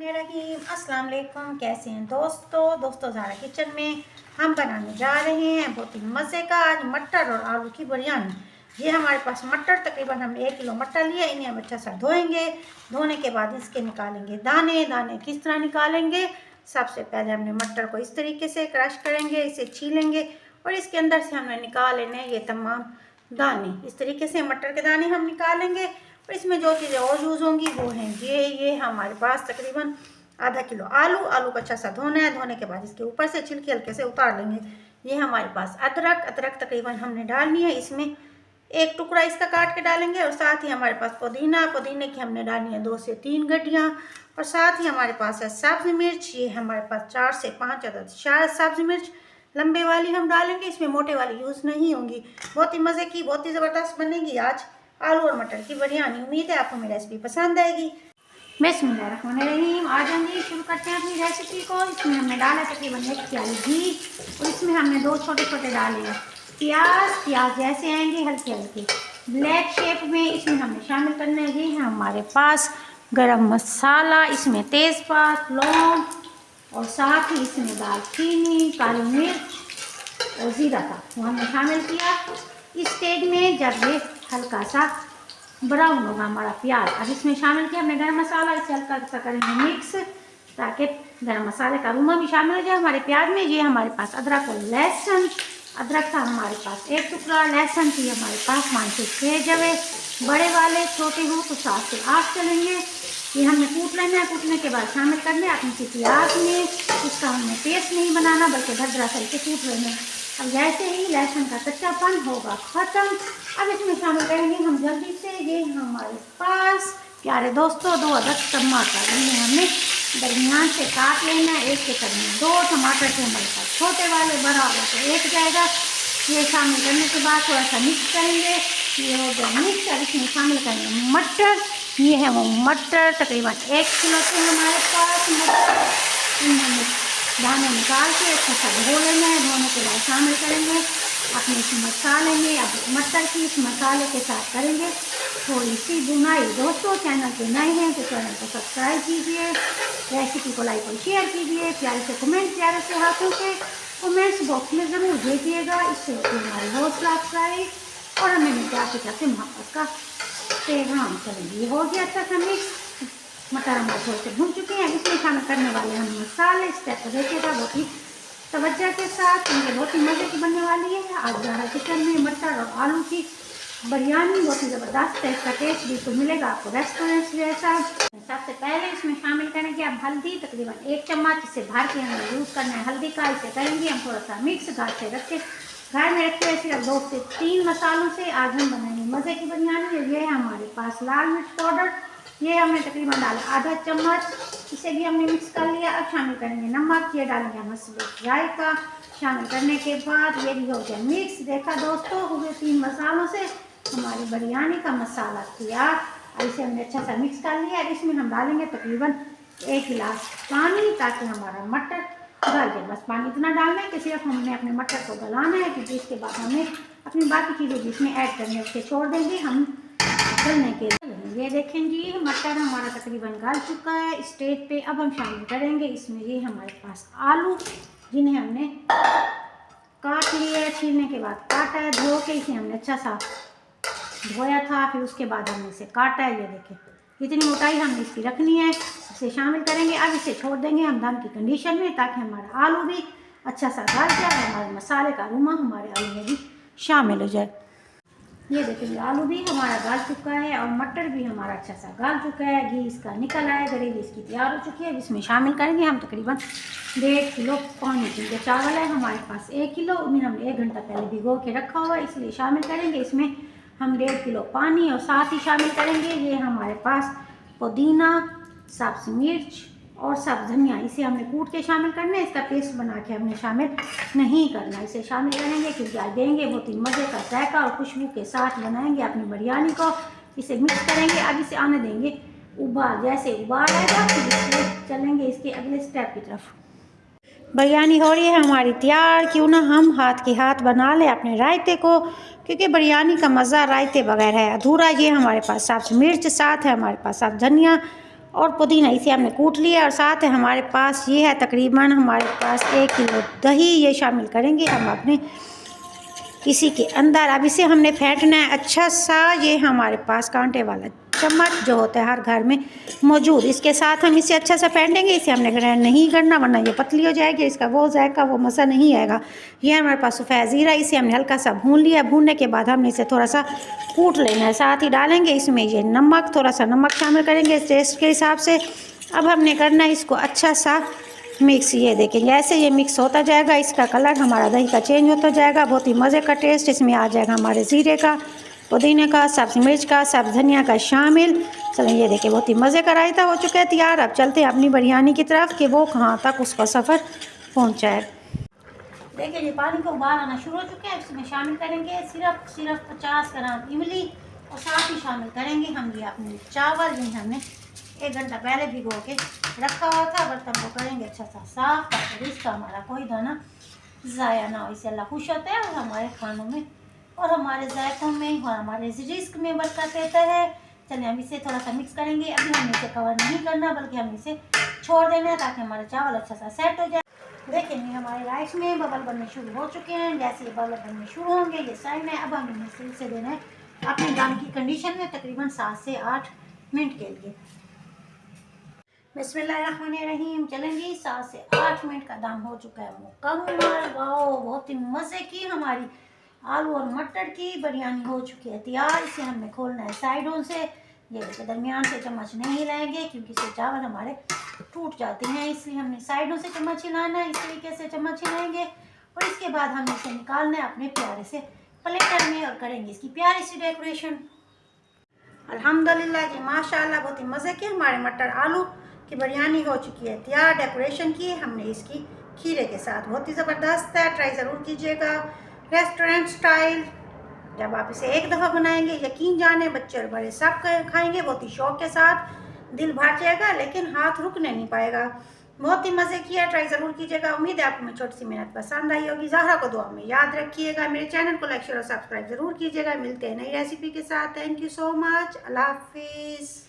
बिस्मिल्लाहिर्रहमानिर्रहीम। अस्सलाम वालेकुम। कैसे हैं दोस्तों ज़ारा किचन में हम बनाने जा रहे हैं बहुत ही मज़े का आज मटर और आलू की बिरयानी। ये हमारे पास मटर तकरीबन हम 1 किलो मटर लिए, इन्हें हम अच्छा सा धोएंगे। धोने के बाद इसके निकालेंगे दाने। दाने किस तरह निकालेंगे? सबसे पहले हमने मटर को इस तरीके से क्रश करेंगे, इसे छीलेंगे और इसके अंदर से हमने निकाल लेने ये तमाम दाने। इस तरीके से मटर के दाने हम निकालेंगे और इसमें जो चीज़ें और यूज़ होंगी वो हैं ये हमारे पास तकरीबन आधा किलो आलू को अच्छा सा धोना है। धोने के बाद इसके ऊपर से छिलके हल्के से उतार लेंगे। ये हमारे पास अदरक तकरीबन हमने डालनी है, इसमें 1 टुकड़ा इसका काट के डालेंगे और साथ ही हमारे पास पुदीने की हमने डालनी है 2 से 3 गड्डियाँ और साथ ही हमारे पास है सब्ज़ मिर्च। ये हमारे पास 4 से 5 अदद सब्ज़ मिर्च लंबे वाली हम डालेंगे, इसमें मोटे वाली यूज़ नहीं होंगी। बहुत ही मज़े की बहुत ही ज़बरदस्त बनेगी आज आलू और मटर की बिरयानी। उम्मीद है आपको मेरी रेसिपी पसंद आएगी। बिस्मिल्लाहिर्रहमानिर्रहीम। आ जाएंगे, शुरू करते हैं अपनी रेसिपी को। इसमें हमने डाला तकरीबन 1 प्याली घी और इसमें हमने 2 छोटे डाले हैं प्याज जैसे आएंगे हल्के हल्के ब्लैक शेप में। इसमें हमने शामिल करना है ये है हमारे पास गरम मसाला, इसमें तेज़पात, लौंग और साथ ही इसमें दालचीनी, काली मिर्च और ज़ीरा था वो हमने शामिल किया। इस स्टेज में जब ये हल्का सा ब्राउन होगा हमारा प्याज, अब इसमें शामिल किया हमने गरम मसाला। इसे हल्का सा करेंगे मिक्स ताकि गरम मसाले का अरोमा भी शामिल हो जाए हमारे प्याज में। ये हमारे पास अदरक और लहसुन, अदरक था हमारे पास 1 टुकड़ा, लहसुन थी हमारे पास 5 से 6 जवे, बड़े वाले, छोटे हों तो 7 से 8 चलेंगे। ये हमने कूट लेना है। कूटने के बाद शामिल करना है अपनी प्याज में। इसका हमने पेस्ट नहीं बनाना बल्कि भद्रा से कूट लेना। अब जैसे ही लहसुन का कच्चापन होगा ख़त्म, अब इसमें शामिल करेंगे हम जल्दी से ये हमारे पास प्यारे दोस्तों 2 अदद टमाटर, इन्हें हमने दरमियान से काट लेना है। 1 के करीब 2 टमाटर थे हमारे पास, छोटे वाले, बड़ा वाला तो 1 जाएगा। ये शामिल करने के बाद थोड़ा सा मिक्स करेंगे। ये हो गया मिक्स। अब इसमें शामिल करेंगे मटर। ये है वो मटर तकरीबन 1 किलो थे हमारे पास मटर। इन्हें दाने निकाल के अच्छा सा धो लेना है। धोने के बाद शामिल करेंगे अपने इस मसाले में। अब मटर की इस मसाले के साथ करेंगे थोड़ी सी बुनाई। दोस्तों चैनल पे नए हैं तो चैनल को सब्सक्राइब कीजिए, रेसिपी को लाइक और शेयर कीजिए, प्यारे से कमेंट प्यारे से हाथों से कमेंट्स बॉक्स में ज़रूर भेजिएगा। इससे हमारी हौसला अफजाई और हमें मिलता है आपकी तरफ से मोहब्बत का पैगाम। चलेंगे ये हो गया अच्छा सा मिक्स। मटर हमारे थोड़े से भून चुके हैं। इसमें शामिल करने वाले हम मसाले। स्टेप को देखिएगा बहुत ही तवज्जो के साथ, इनके बहुत ही मज़े की बनने वाली है आज ज़ारा किचन में मटर और आलू की बिरयानी। बहुत ही ज़बरदस्त है, इसका टेस्ट बिल्कुल मिलेगा आपको रेस्टोरेंट जैसा। सबसे पहले इसमें शामिल करेंगे अब हल्दी, तकरीबन 1 चम्मच। इसे भर के हमें यूज़ करना है हल्दी का। इसे करेंगे हम थोड़ा सा मिक्स। घर में रखे सिर्फ 2 से 3 मसालों से आज हम बनाएंगे मज़े की बिरयानी। ये है हमारे पास लाल मिर्च पाउडर, ये हमने तकरीबन डाला आधा चम्मच। इसे भी हमने मिक्स कर लिया। अब शामिल करेंगे नमक, ये डालेंगे मसाले जायका। शामिल करने के बाद ये भी हो गया मिक्स। देखा दोस्तों हुए 3 मसालों से हमारी बिरयानी का मसाला तैयार। इसे हमने अच्छा सा मिक्स कर लिया। अब इसमें हम डालेंगे तकरीबन 1 गिलास पानी ताकि हमारा मटर गल जाए। बस पानी इतना डालना है कि सिर्फ हमने अपने मटर को गलाना है, क्योंकि इसके बाद हमें अपनी बाकी चीज़ें भी इसमें ऐड करने उसे छोड़ देंगे हम गलने के लिए। ये देखें जी मटर हमारा तकरीबन गल चुका है। इस स्टेज पे अब हम शामिल करेंगे इसमें ये हमारे पास आलू, जिन्हें हमने काट लिया, छीलने के बाद काटा है, धो के इसे हमने अच्छा सा धोया था, फिर उसके बाद हमने इसे काटा है। ये देखें इतनी मोटाई हमने इसकी रखनी है। इसे शामिल करेंगे। अब इसे छोड़ देंगे हम दम की कंडीशन में ताकि हमारा आलू भी अच्छा सा गल जाए, हमारे मसाले का अरोमा हमारे आलू में भी शामिल हो जाए। ये देखेंगे आलू भी हमारा गल चुका है और मटर भी हमारा अच्छा सा गल चुका है। घी इसका निकल आया, ग्रेवी इसकी तैयार हो चुकी है। इसमें शामिल करेंगे हम तकरीबन 1.5 किलो पानी। क्योंकि चावल है हमारे पास 1 किलो, उन्हें हमने 1 घंटा पहले भिगो के रखा हुआ है, इसलिए शामिल करेंगे इसमें हम 1.5 किलो पानी। और साथ ही शामिल करेंगे ये हमारे पास पुदीना, सब्ज़ मिर्च और सब्ज़ धनिया। इसे हमने कूट के शामिल करना है, इसका पेस्ट बना के हमने शामिल नहीं करना। इसे शामिल करेंगे क्योंकि आज देंगे बहुत ही मज़े का जायका और खुशबू के साथ बनाएंगे अपनी बिरयानी को। इसे मिक्स करेंगे। अब इसे आने देंगे उबाल। जैसे उबाल आएगा फिर इससे चलेंगे इसके अगले स्टेप की तरफ। बिरयानी हो रही है हमारी तैयार। क्यों ना हम हाथ के हाथ बना लें अपने रायते को, क्योंकि बिरयानी का मज़ा रायते बगैर है अधूरा। ये हमारे पास सब्ज़ मिर्च, साथ है हमारे पास सब्ज़ धनिया और पुदीना इसे हमने कूट लिया। और साथ है हमारे पास ये है तकरीबन हमारे पास 1 किलो दही, ये शामिल करेंगे हम अपने इसी के अंदर। अब इसे हमने फेंटना है अच्छा सा। ये हमारे पास कांटे वाला चम्मच जो होता है हर घर में मौजूद, इसके साथ हम इसे अच्छा सा फेंटेंगे। इसे हमने ग्राइंड नहीं करना वरना ये पतली हो जाएगी, इसका वो जायका वो मज़ा नहीं आएगा। ये हमारे पास सफ़ेद ज़ीरा, इसे हमने हल्का सा भून लिया। भूनने के बाद हमने इसे थोड़ा सा कूट लेना है। साथ ही डालेंगे इसमें ये नमक, थोड़ा सा नमक शामिल करेंगे टेस्ट के हिसाब से। अब हमने करना है इसको अच्छा सा मिक्स। ये देखेंगे ऐसे ये मिक्स होता जाएगा, इसका कलर हमारा दही का चेंज होता जाएगा। बहुत ही मज़े का टेस्ट इसमें आ जाएगा हमारे ज़ीरे का, पुदीने का, सब्ज़ मिर्च का, सब्ज़ धनिया का शामिल। चलें ये देखिए बहुत ही मज़े का रायता हो चुका है तैयार। अब चलते हैं अपनी बिरयानी की तरफ कि वो कहाँ तक उसका सफ़र पहुँचा है। देखिए जी पानी को उबाल आना शुरू हो चुके हैं। इसमें शामिल करेंगे सिर्फ 50 ग्राम इमली और साथ ही शामिल करेंगे हम ये अपने चावल जिन्हें हमने 1 घंटा पहले भिगो के रखा हुआ था। बर्तन को करेंगे अच्छा सा साफ ताकि इसका हमारा कोई दाना ज़ाया ना हो। इससे अल्लाह खुश होता है और हमारे खानों में और हमारे जायकों में और हमारे रिस्क में बरकत देता है। चलिए हम इसे थोड़ा सा मिक्स करेंगे। अभी हम इसे कवर नहीं करना बल्कि हम इसे छोड़ देना है ताकि हमारे चावल अच्छा सा सेट हो जाए। देखेंगे हमारे राइस में बबल बनने शुरू हो चुके हैं। जैसे ये बबल बनने शुरू होंगे ये साइन है। अब हम इन्हें से देना है अपनी दम की कंडीशन में तकरीबन 7 से 8 मिनट के लिए। बिस्मिल्लाहिर्रहमानिर्रहीम। चलेंगे 7 से 8 मिनट का दम हो चुका है मुकम्मल। वाओ बहुत ही मज़े की हमारी आलू और मटर की बिरयानी हो चुकी है तैयार। इसे हमने खोलना है साइडों से। ये देखिए दरमियान से चम्मच नहीं हिलाएंगे क्योंकि इससे चावल हमारे टूट जाते हैं, इसलिए हमने साइडों से चम्मच हिलाना है। इस तरीके से चम्मच हिलाएंगे और इसके बाद हमें इसे निकालना है अपने प्यारे से प्लेटर में और करेंगे इसकी प्यारी सी डेकोरेशन। अल्हम्दुलिल्लाह जी माशाल्लाह बहुत ही मज़े की हमारे मटर आलू की बिरयानी हो चुकी है तैयार। डेकोरेशन की हमने इसकी खीरे के साथ, बहुत ही ज़बरदस्त है। ट्राई ज़रूर कीजिएगा रेस्टोरेंट स्टाइल। जब आप इसे एक दफ़ा बनाएंगे यकीन जाने बच्चे और बड़े सब खाएंगे बहुत ही शौक़ के साथ। दिल भर जाएगा लेकिन हाथ रुकने नहीं पाएगा। बहुत ही मज़े किया, ट्राई ज़रूर कीजिएगा। उम्मीद है आपको मेरी छोटी सी मेहनत पसंद आई होगी। ज़हरा को दुआ में याद रखिएगा। मेरे चैनल को लाइक शेयर और सब्सक्राइब ज़रूर कीजिएगा। मिलते हैं नई रेसिपी के साथ। Thank you so much. अल्लाह हाफिज़।